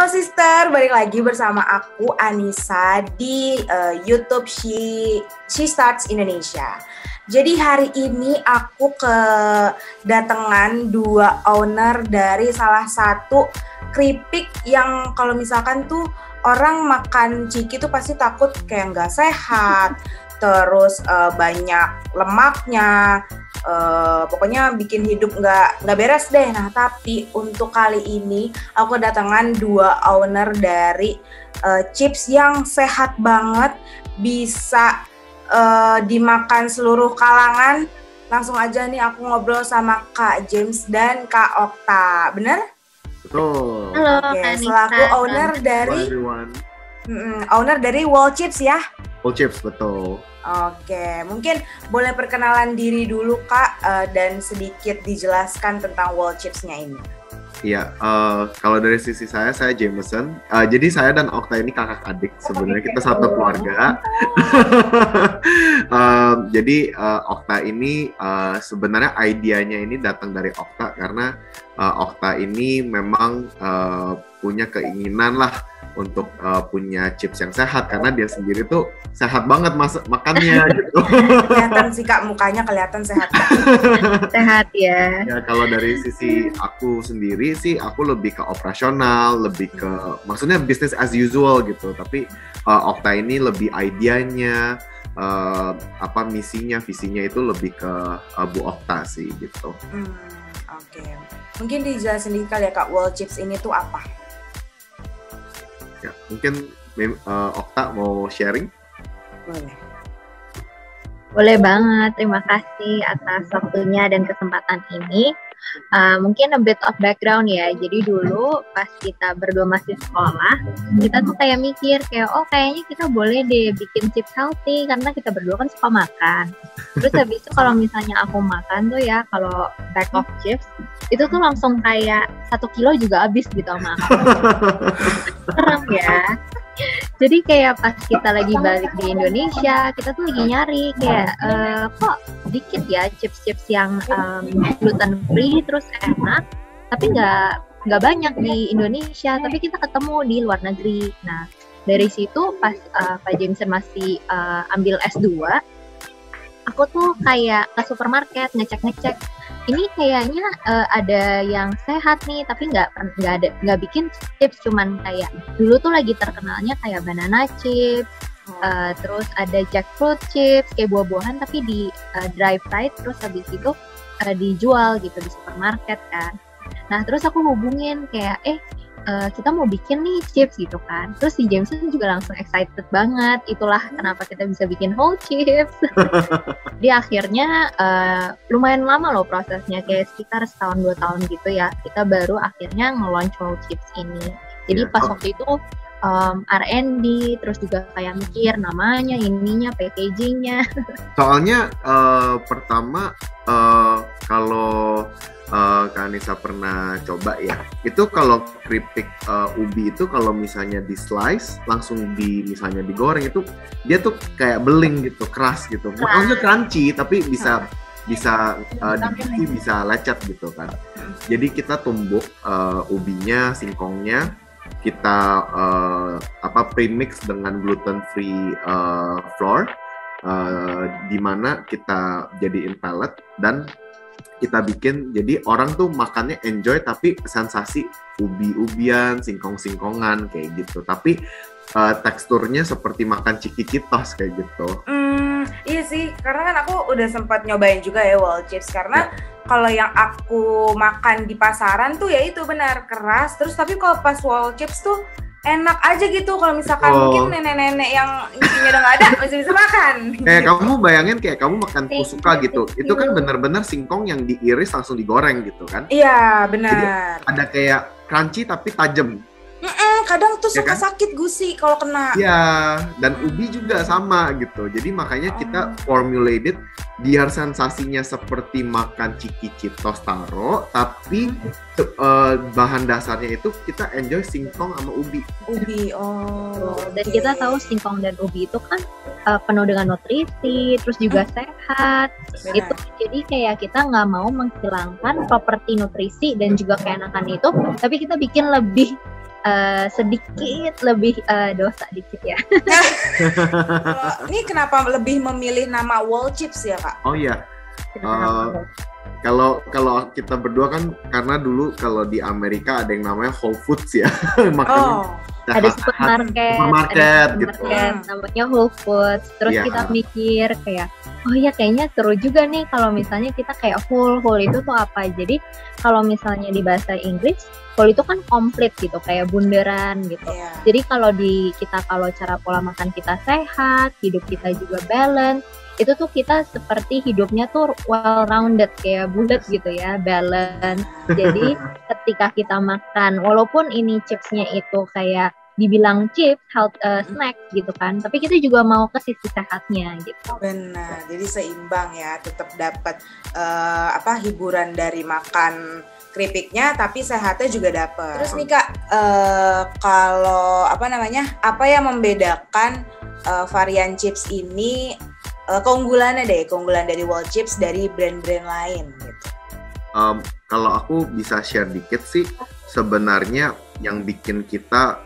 Halo sister, balik lagi bersama aku Anissa di YouTube She Starts Indonesia. Jadi hari ini aku kedatangan dua owner dari salah satu keripik yang kalau misalkan tuh orang makan ciki tuh pasti takut kayak nggak sehat, terus banyak lemaknya. Pokoknya bikin hidup nggak beres deh. Nah, tapi untuk kali ini aku kedatangan dua owner dari chips yang sehat banget, bisa dimakan seluruh kalangan. Langsung aja nih aku ngobrol sama Kak James dan Kak Okta, bener? Betul. Halo, Oke, selaku owner dari Wall Chips ya? Wall Chips, betul. Oke, mungkin boleh perkenalan diri dulu Kak, dan sedikit dijelaskan tentang Wall Chips-nya ini. Iya, kalau dari sisi saya Jameson. Jadi saya dan Okta ini kakak adik, sebenarnya kita satu keluarga. Jadi Okta ini sebenarnya idenya ini datang dari Okta karena Okta ini memang punya keinginan lah untuk punya chips yang sehat karena dia sendiri tuh sehat banget makannya gitu. Kelihatan sih Kak, mukanya kelihatan sehat. Sehat ya. Ya kalau dari sisi aku sendiri sih aku lebih ke operasional, lebih ke maksudnya business as usual gitu. Tapi Okta ini lebih idenya, misinya, visinya itu lebih ke Bu Okta sih gitu. Oke. Mungkin dijelasin dikit kali ya Kak, Wall Chips ini tuh apa? Ya, mungkin Okta mau sharing? Boleh banget, terima kasih atas waktunya dan kesempatan ini. Mungkin a bit of background ya, jadi dulu pas kita berdua masih sekolah, kita tuh kayak mikir kayak, oh kayaknya kita boleh deh bikin chips healthy, karena kita berdua kan suka makan. Terus habis itu kalau misalnya aku makan tuh ya, kalau bag of chips, itu tuh langsung kayak 1 kilo juga habis gitu sama aku. Serem ya. Jadi kayak pas kita lagi balik di Indonesia, kita tuh lagi nyari kayak kok dikit ya chips-chips yang gluten free terus enak, tapi nggak banyak di Indonesia. Tapi kita ketemu di luar negeri. Nah dari situ pas Pak Jameson masih ambil S2, aku tuh kayak ke supermarket ngecek. Ini kayaknya ada yang sehat nih, tapi nggak bikin chips, cuman kayak dulu tuh lagi terkenalnya kayak banana chips, terus ada jackfruit chips kayak buah-buahan tapi di dry fried, terus habis itu dijual gitu di supermarket kan. Nah terus aku hubungin kayak kita mau bikin nih chips gitu kan. Terus si Jameson juga langsung excited banget. Itulah kenapa kita bisa bikin whole chips. Di akhirnya lumayan lama loh prosesnya, kayak sekitar 1-2 tahun gitu ya. Kita baru akhirnya nge-launch whole chips ini. Jadi pas waktu itu R&D, terus juga kayak mikir namanya, ininya, packagingnya. Soalnya pertama kalau Kak Anissa pernah coba ya, itu kalau keripik ubi itu kalau misalnya di slice langsung misalnya digoreng itu dia tuh kayak beling gitu, keras gitu. Maksudnya crunchy tapi bisa digigit, bisa lecet gitu kan. Jadi kita tumbuk ubinya, singkongnya, kita premix dengan gluten free flour, di mana kita jadiin pellet dan kita bikin jadi orang tuh makannya enjoy tapi sensasi ubi-ubian, singkong-singkongan kayak gitu. Tapi teksturnya seperti makan ciki-citos kayak gitu. Iya sih, karena kan aku udah sempat nyobain juga ya Wall Chips, karena kalau yang aku makan di pasaran tuh ya itu benar keras, terus tapi kalau pas Wall Chips tuh enak aja gitu. Kalau misalkan mungkin nenek-nenek yang giginya udah nggak ada masih bisa makan. Kayak kamu bayangin kayak kamu makan kusuka gitu. Itu kan benar-benar singkong yang diiris langsung digoreng gitu kan? Iya benar. Jadi ada kayak crunchy tapi tajam. Kadang tuh suka kan? Sakit gusi kalau kena. Iya, dan ubi juga sama gitu. Jadi makanya kita formulated biar sensasinya seperti makan ciki-citos taro, tapi bahan dasarnya itu kita enjoy singkong sama ubi. Dan kita tahu singkong dan ubi itu kan penuh dengan nutrisi, terus juga sehat. Itu jadi kayak kita nggak mau menghilangkan properti nutrisi dan juga keenakan itu, tapi kita bikin lebih sedikit lebih dosa dikit ya. Ini kenapa lebih memilih nama Wall Chips ya Kak? Oh iya, kalau kita berdua kan karena dulu kalau di Amerika ada yang namanya Whole Foods ya, makanya ada supermarket gitu. Namanya Whole Foods. Terus kita mikir kayak, oh ya kayaknya seru juga nih kalau misalnya kita kayak whole itu tuh apa. Jadi kalau misalnya di bahasa Inggris, whole itu kan komplit gitu, kayak bunderan gitu. Jadi kalau kalau cara pola makan kita sehat, hidup kita juga balance, itu tuh kita seperti hidupnya tuh well rounded, kayak bulat gitu ya, balance. Jadi ketika kita makan, walaupun ini chipsnya itu kayak dibilang chips, health snack gitu kan, tapi kita juga mau ke sisi sehatnya gitu. Benar, jadi seimbang ya, tetap dapat hiburan dari makan keripiknya, tapi sehatnya juga dapat. Terus nih Kak, kalau apa yang membedakan varian chips ini, keunggulan dari Wall Chips dari brand-brand lain gitu? Kalau aku bisa share dikit sih, sebenarnya yang bikin kita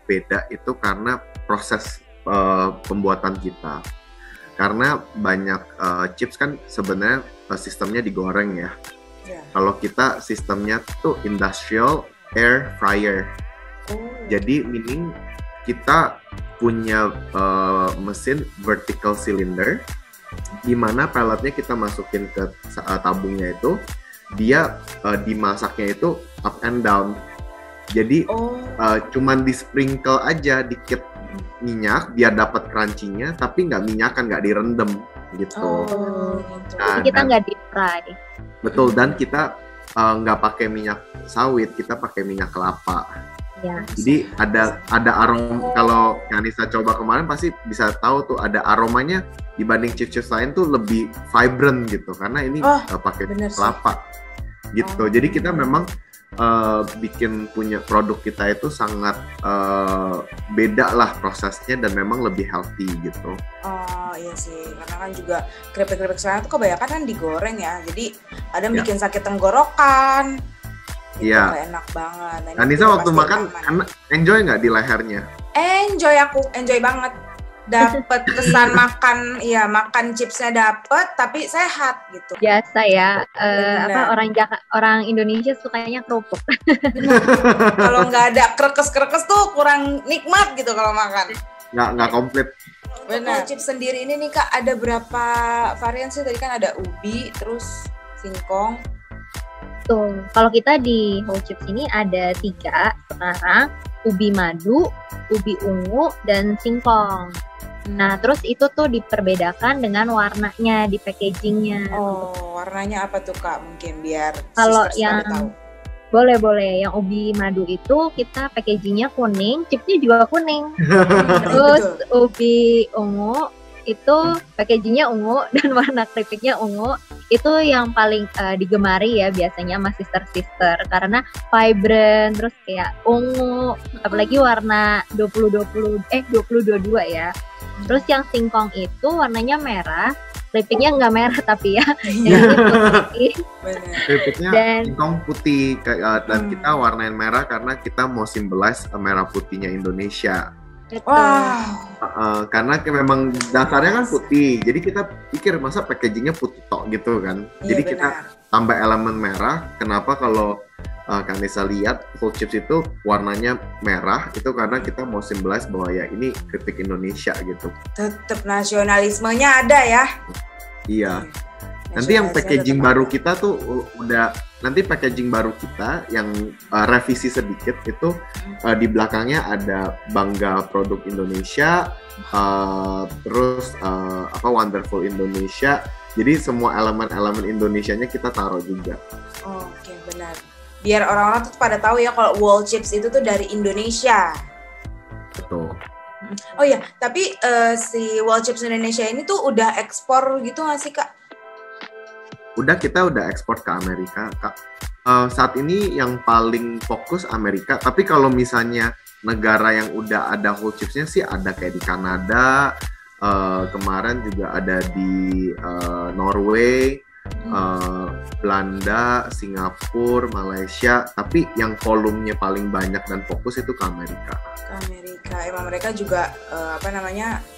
beda itu karena proses pembuatan kita. Karena banyak chips kan sebenarnya sistemnya digoreng ya. Kalau kita sistemnya tuh industrial air fryer. Jadi meaning kita punya mesin vertical cylinder di mana pelletnya kita masukin ke tabungnya itu, dia dimasaknya itu up and down. Jadi cuman di sprinkle aja dikit minyak biar dapat crunchy-nya, tapi nggak minyakan, nggak direndam gitu. Jadi kita nggak deep fry. Betul, dan kita nggak pakai minyak sawit, kita pakai minyak kelapa. Ya. Jadi ada aroma. Kalau Kanisa coba kemarin pasti bisa tahu tuh ada aromanya dibanding chips lain tuh lebih vibrant gitu, karena ini pakai kelapa gitu. Jadi kita memang bikin punya produk kita itu sangat beda lah prosesnya dan memang lebih healthy gitu. Oh iya sih, karena kan juga keripik-keripik sekarang tuh kebanyakan kan digoreng ya, jadi ada bikin sakit tenggorokan. Iya. Enak banget. Nah, Kanisa waktu makan enjoy nggak di lehernya? Enjoy banget. Dapat kesan makan chipsnya dapet, tapi sehat gitu. Biasa ya, orang Indonesia sukanya kerupuk. Kalau nggak ada kerekes tuh kurang nikmat gitu kalau makan. Nggak komplit. Benar. Chips sendiri ini nih Kak, ada berapa varian sih? Tadi kan ada ubi, terus singkong. Tuh, kalau kita di Whole Chips ini ada 3 sekarang, ubi madu, ubi ungu, dan singkong. Nah, terus itu tuh diperbedakan dengan warnanya di packagingnya. Oh, warnanya apa tuh Kak? Mungkin biar kalau yang tahu. Boleh. Yang ubi madu itu kita packagingnya kuning, chipsnya juga kuning. Terus ubi ungu itu packagingnya ungu dan warna keripiknya ungu. Itu yang paling digemari ya biasanya sama sister karena vibrant, terus kayak ungu, apalagi warna 2022 ya. Terus yang singkong itu warnanya merah, keripiknya nggak merah tapi ya, jadi putih. Keripiknya singkong putih dan kita warnain merah karena kita mau symbolize merah putihnya Indonesia. Wow. Karena memang dasarnya kan putih, jadi kita pikir masa packagingnya putih tok gitu kan. Jadi kita tambah elemen merah. Kenapa kalau Kanisa lihat Whole Chips itu warnanya merah, itu karena kita mau symbolize bahwa ya ini keripik Indonesia gitu. Tetap nasionalismenya ada ya. Iya. Nanti yang packaging baru kita tuh nanti packaging baru kita yang revisi sedikit itu di belakangnya ada bangga produk Indonesia, terus wonderful Indonesia. Jadi semua elemen-elemen Indonesianya kita taruh juga. Oke, benar. Biar orang-orang tuh pada tahu ya kalau Wall Chips itu tuh dari Indonesia. Betul. Oh iya, tapi si Wall Chips Indonesia ini tuh udah ekspor gitu nggak sih Kak? Kita udah ekspor ke Amerika, Kak. Saat ini yang paling fokus Amerika, tapi kalau misalnya negara yang udah ada Whole Chips-nya sih ada kayak di Kanada, kemarin juga ada di Norway, Belanda, Singapura, Malaysia, tapi yang volumenya paling banyak dan fokus itu ke Amerika. Ke Amerika, emang mereka juga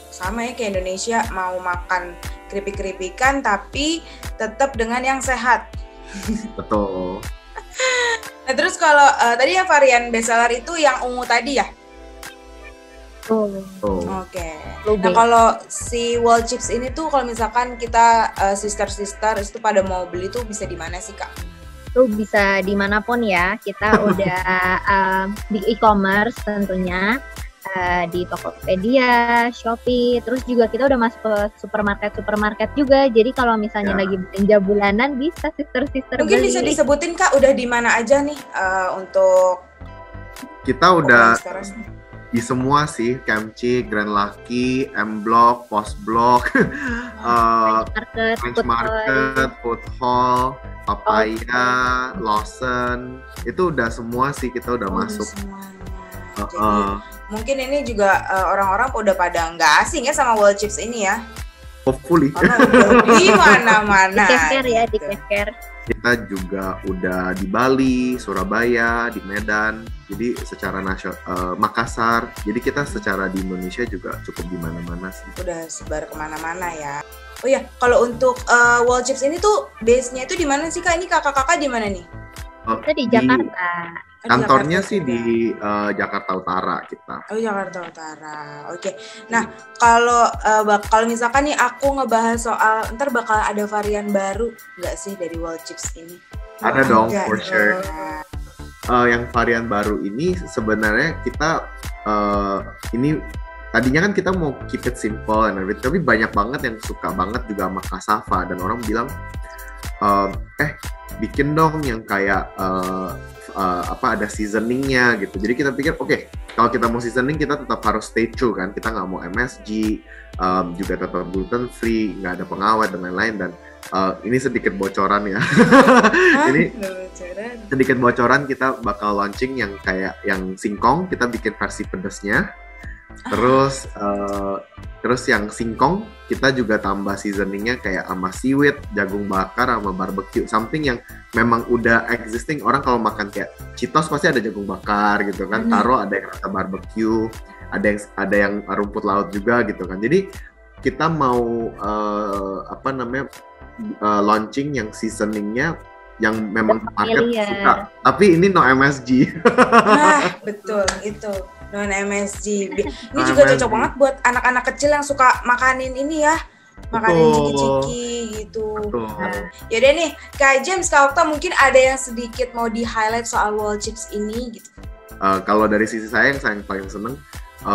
sama ya kayak Indonesia, mau makan keripik-keripikan tapi tetap dengan yang sehat. Betul. Nah terus kalau tadi yang varian bestseller itu yang ungu tadi ya? Oke. Nah kalau si wall chips ini tuh kalau misalkan kita sister itu pada mau beli tuh bisa di mana sih Kak? Tuh bisa dimanapun ya. Kita udah di e-commerce tentunya, di Tokopedia, Shopee, terus juga kita udah masuk ke supermarket juga. Jadi kalau misalnya lagi belanja bulanan bisa sister mungkin beli. Bisa disebutin Kak udah di mana aja nih untuk kita udah di semua sih, Kemchi, Grand Lucky, M Block, Post Block, French Market, Food Hall, Papaya, Lawson, itu udah semua sih kita udah masuk. Jadi mungkin ini juga orang-orang udah pada nggak asing ya sama wall chips ini ya. Hopefully. Karena udah di mana-mana. Di Keker ya, di Keker. Kita juga udah di Bali, Surabaya, di Medan, jadi secara nasional, Makassar, jadi kita secara di Indonesia juga cukup di mana-mana sih. Udah sebar kemana-mana ya. Oh ya, kalau untuk wall chips ini tuh base-nya itu di mana sih Kak? Ini kakak-kakak di mana nih? Kita di Jakarta. Kantornya sih di Jakarta Utara kita. Oh Jakarta Utara, oke. Nah kalau misalkan nih aku ngebahas soal ntar bakal ada varian baru nggak sih dari wall chips ini? Ada dong, for sure. Yang varian baru ini sebenarnya kita ini tadinya kan kita mau keep it simple and everything, tapi banyak banget yang suka banget juga sama cassava dan orang bilang bikin dong yang kayak ada seasoningnya gitu. Jadi kita pikir oke, kalau kita mau seasoning kita tetap harus stay true kan, kita nggak mau MSG, juga tetap gluten free, nggak ada pengawet dan lain-lain. Dan ini sedikit bocoran ya. Ini sedikit bocoran, kita bakal launching yang kayak yang singkong, kita bikin versi pedesnya. Terus yang singkong kita juga tambah seasoningnya kayak sama seaweed, jagung bakar, sama barbecue, something yang memang udah existing. Orang kalau makan kayak Cheetos pasti ada jagung bakar gitu kan, taruh ada yang rasa barbecue, ada yang rumput laut juga gitu kan. Jadi kita mau launching yang seasoningnya yang memang market suka, tapi ini no MSG. Nah betul itu. Non MSG. Ini juga cocok banget buat anak-anak kecil yang suka makanin ini ya. Makanin ciki-ciki gitu. Nah, yaudah nih, Kak James, Kak Okta mungkin ada yang sedikit mau di-highlight soal wall chips ini gitu. Kalau dari sisi saya yang paling seneng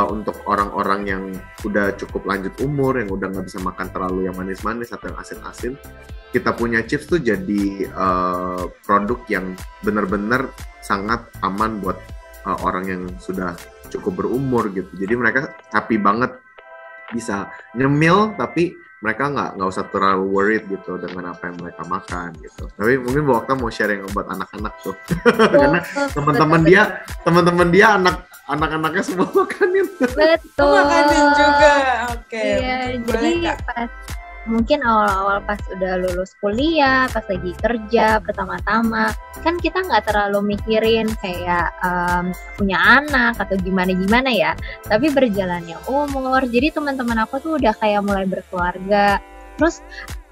untuk orang-orang yang udah cukup lanjut umur, yang udah nggak bisa makan terlalu yang manis-manis atau yang asin-asin, kita punya chips tuh jadi produk yang benar-benar sangat aman buat orang yang sudah cukup berumur gitu. Jadi mereka happy banget bisa nyemil, tapi mereka nggak usah terlalu worried gitu dengan apa yang mereka makan gitu. Tapi mungkin Bu Okta mau share yang buat anak-anak tuh. Karena teman-teman dia anak-anaknya semua makanin. Betul. Makanin juga. Oke. Iya, jadi mungkin awal-awal pas udah lulus kuliah, pas lagi kerja pertama-tama, kan kita nggak terlalu mikirin kayak punya anak atau gimana-gimana ya. Tapi berjalannya umur, jadi teman-teman aku tuh udah kayak mulai berkeluarga, terus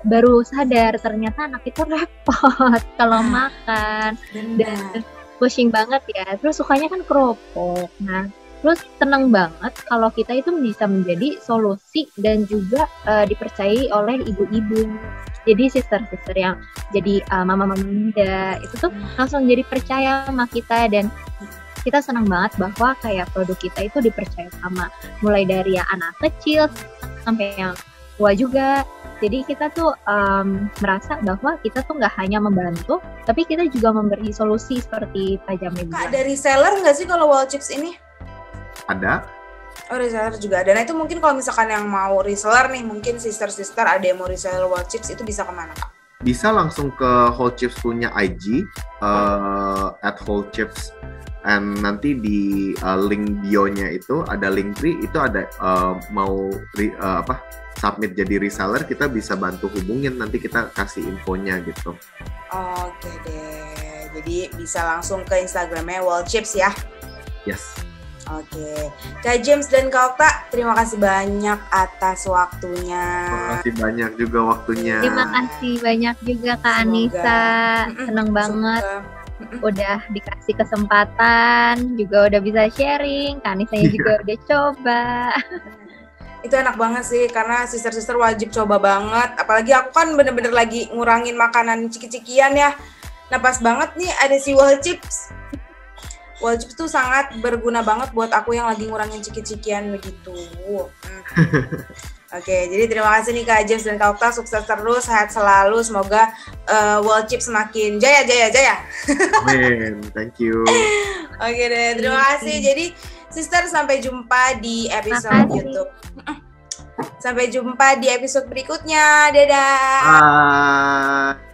baru sadar ternyata anak itu repot kalau makan dan pushing banget ya. Terus sukanya kan kerupuk. Nah, terus tenang banget kalau kita itu bisa menjadi solusi dan juga dipercayai oleh ibu-ibu. Jadi sister-sister yang jadi mama-mama muda itu tuh langsung jadi percaya sama kita, dan kita senang banget bahwa kayak produk kita itu dipercaya sama mulai dari yang anak kecil sampai yang tua juga. Jadi kita tuh merasa bahwa kita tuh nggak hanya membantu, tapi kita juga memberi solusi seperti Pak Jamil bilang. Kak, ada reseller nggak sih kalau wall chips ini? Ada. Oh, reseller juga ada. Nah itu mungkin kalau misalkan yang mau reseller nih, mungkin sister ada yang mau reseller wall chips, itu bisa kemana Kak? Bisa langsung ke Whole Chips punya IG @wholechips, and nanti di link bio-nya itu ada link tree, itu ada mau submit jadi reseller, kita bisa bantu hubungin, nanti kita kasih infonya gitu. Oke deh, jadi bisa langsung ke Instagramnya Wallchips ya. Yes. Oke, Kak James dan Kak Okta, terima kasih banyak atas waktunya. Terima kasih banyak juga waktunya. Terima kasih banyak juga Kak Anissa, seneng banget. Udah dikasih kesempatan, juga udah bisa sharing, Kak Anissa juga udah coba. Itu enak banget sih, karena sister-sister wajib coba banget. Apalagi aku kan bener-bener lagi ngurangin makanan ciki-cikian ya. Nah pas banget nih ada si Wallchips. Wallchips tuh sangat berguna banget buat aku yang lagi ngurangin ciki-cikian begitu. Oke, jadi terima kasih nih Kak James dan Kak Okta, sukses terus, sehat selalu, semoga Wallchips semakin jaya. Amin, thank you. Oke deh, terima kasih. Jadi sister, sampai jumpa di episode YouTube. Sampai jumpa di episode berikutnya. Dadah. Bye.